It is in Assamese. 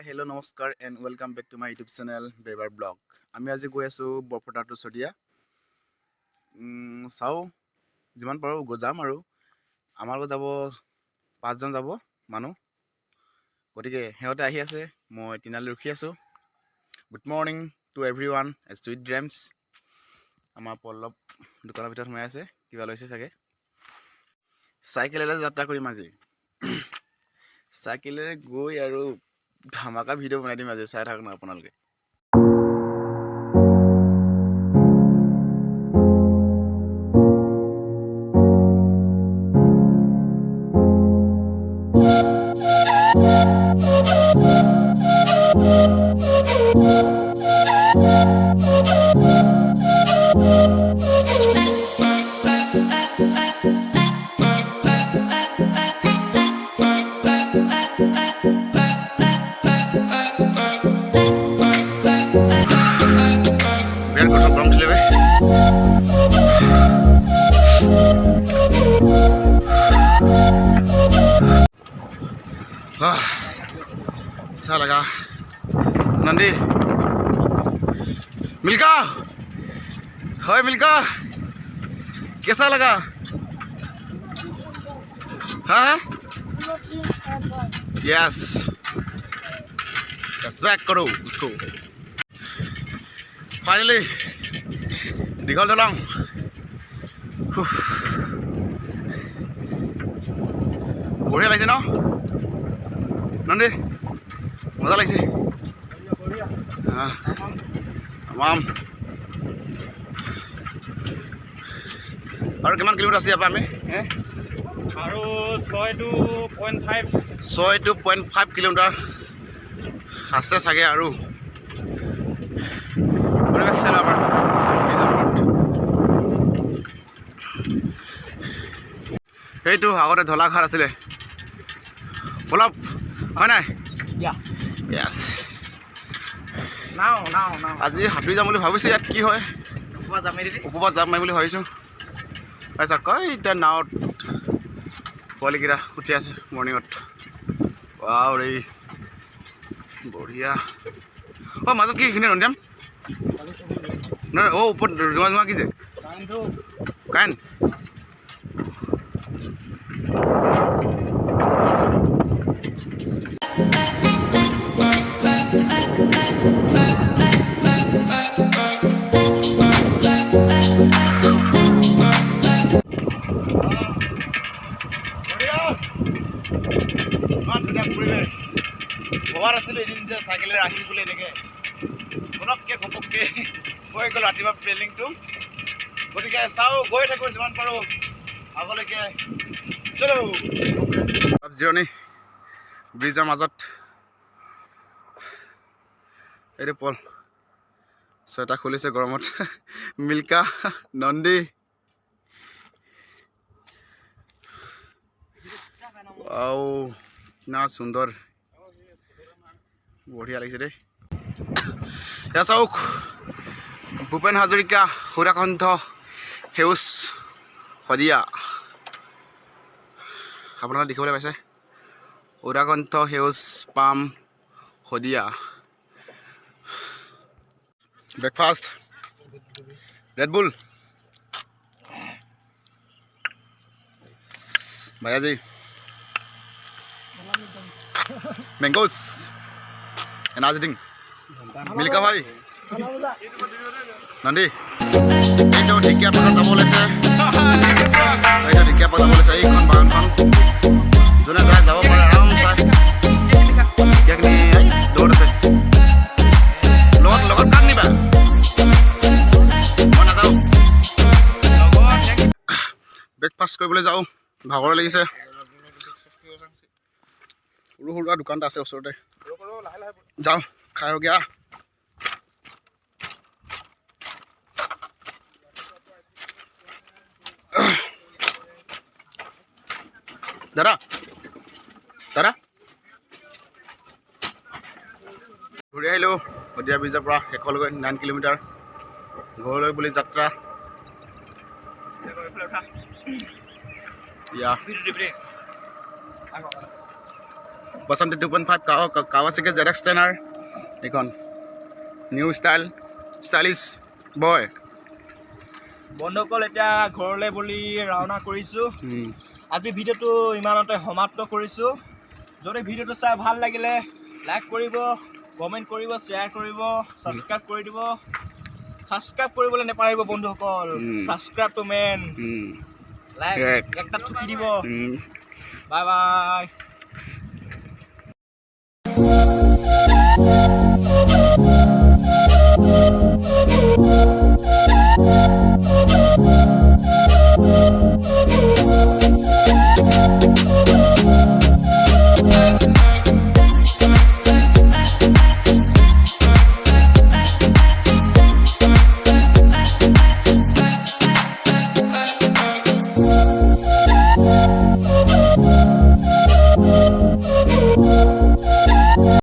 Hi, hello, namaskar, and welcome back to my YouTube channel, Beber Blog. আমি আজি গৈ আছো বৰপেটা টু চদিয়া। চাও যিমান পাৰো যাম আৰু আমাৰ লগত যাব 5 জন যাব মানুহ। গতিকে হেতে আহি আছে, মই তিনালি ৰখি আছো। Good morning to everyone, sweet dreams. আমাৰ পল্লৱ দোকানৰ ভিতৰত সোমাই আছে, কিবা লৈছে চাগে। চাইকেলেৰে যাত্ৰা কৰিম আজি। চাইকেলেৰে গৈ আৰু ধামাকা ভিডিঅ' বনাই দিম আজি, চাই থাকক না আপোনালোকে। अच्छा लगा नंदी मिल्का। हाय मिल्का, कैसा लगा? हाँ यस, रेस्पेक्ट करो उसको। फाइनली दीघल दलंग। बढ़िया लगे न नंदी, मजा लगे। तमाम और किमान किलोमीटर আছে ইয়াৰ পৰা আমি আৰু 6.5 কিলোমিটাৰ আছে চাগে। আৰু পৰিৱেশ চাই আমাৰ সেইটো আগতে ধলাঘাট আছিলে। অলপ হয় নাই? য়েছ। আজি হাবি যাম বুলি ভাবিছোঁ। ইয়াত কি হয়, ওপৰত জাপ মাৰিম বুলি ভাবিছোঁ। আচ্ছা কয় এতিয়া নাৱত পোৱালিকেইটা উঠি আছে মৰ্ণিঙত। ৱাও ৰে বঢ়িয়া। অঁ মাজত কি এইখিনি ৰন্ধাম নহয়? অঁ ওপৰত জোঙা জোঙা কি যে কাৰেণ্ট। ভবাৰ আছিলোঁ এদিন যে চাইকেলেৰে আহিম বুলি। এনেকৈ ঘপককৈ হৈ গ'ল ৰাতিপুৱা প্লেনিংটো। গতিকে চাওঁ, গৈ থাকোঁ যিমান পাৰোঁ আগলৈকে। চলো জিৰণি ব্ৰিজৰ মাজত। এইটো পল ছয়টা খুলিছে গৰমত। মিল্কা নন্দী আও না সুন্দৰ, বঢ়িয়া লাগিছে দেই। এয়া চাওক ভূপেন হাজৰিকা সুৰাকণ্ঠ সেউজ শদিয়া। আপোনালোকে দেখিবলৈ পাইছে সুৰাকণ্ঠ সেউজ পাম Sadiya. Breakfast Red Bull ভাইয়াজি, mangoes energetic. Milcah भाई नंदी এইটো ঢেকীয়া পথাৰ যাব লৈছে। এইটো ঢেকীয়া পথাৰ যাব লৈছে। এইখন বাগানখন যোনে যায় যাব পাৰে আৰাম চাই। ঢেকীয়াখিনি দৌৰত আছে। লগত কাক নিবা? মই নাযাওঁ। ব্ৰেকফাষ্ট কৰিবলৈ যাওঁ, ভাগৰ লাগিছে। সৰু সৰু দোকান এটা আছে ওচৰতে, যাওঁ খাই গিয়া। দাদা দাদা ঘূৰি আহিলোঁ শদিয়া ব্ৰিজৰ পৰা শেষলৈকে 9 কিলোমিটাৰ ঘৰলৈ বুলি যাত্ৰা। ইয়া বসন্তী 2.5 কাৱাছাকি ZX 10R এইখন নিউ ষ্টাইলিছ বয় বন্ধুসকল এতিয়া ঘৰলৈ বুলি ৰাওনা কৰিছোঁ আজি ভিডিঅ'টো ইমানতে সমাপ্ত কৰিছোঁ যদি ভিডিঅ'টো চাই ভাল লাগিলে লাইক কৰিব কমেণ্ট কৰিব শ্বেয়াৰ কৰিব ছাবস্ক্ৰাইব কৰি দিব ছাবস্ক্ৰাইব কৰিবলৈ নেপাহৰিব বন্ধুসকল ছাবস্ক্ৰাইব টু মেন লাইক একটা ঠুকি দিব বাই বাই